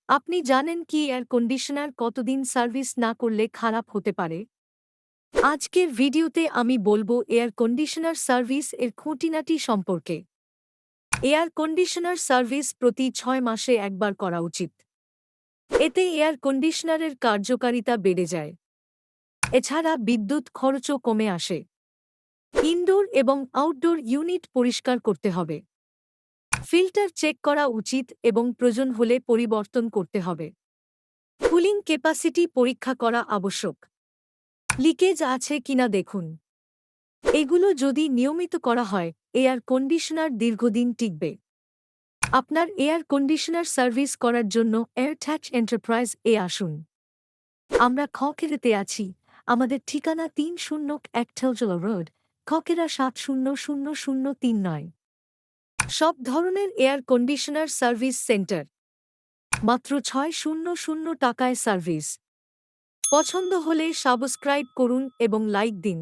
আপনি জানেন কি এয়ার কন্ডিশনার কতদিন সার্ভিস না করলে খারাপ হতে পারে? আজকের ভিডিওতে আমি বলবো এয়ার কন্ডিশনার সার্ভিস এর খুঁটিনাটি সম্পর্কে। এয়ার কন্ডিশনার সার্ভিস প্রতি ৬ মাসে একবার করা উচিত। এতে এয়ার কন্ডিশনারের কার্যকারিতা বেড়ে যায়। এছাড়া বিদ্যুৎ খরচও কমে আসে। ইনডোর এবং আউটডোর ইউনিট পরিষ্কার করতে হবে। ফিল্টার চেক করা উচিত এবং প্রয়োজন হলে পরিবর্তন করতে হবে। কুলিং ক্যাপাসিটি পরীক্ষা করা আবশ্যক। লিকেজ আছে কিনা দেখুন। এগুলো যদি নিয়মিত করা হয় এয়ার কন্ডিশনার দীর্ঘদিন টিকবে। আপনার এয়ার কন্ডিশনার সার্ভিস করার জন্য এয়ারট্যাচ এন্টারপ্রাইজ এ আসুন। আমরা খকেরাতে আছি। আমাদের ঠিকানা ৩০১ টেলজলা রোড, খকেরা ৭০০০৩৯। সব ধরনের এয়ার কন্ডিশনার সার্ভিস সেন্টার। মাত্র ৬০০ টাকায় সার্ভিস। পছন্দ হলে সাবস্ক্রাইব করুন এবং লাইক দিন।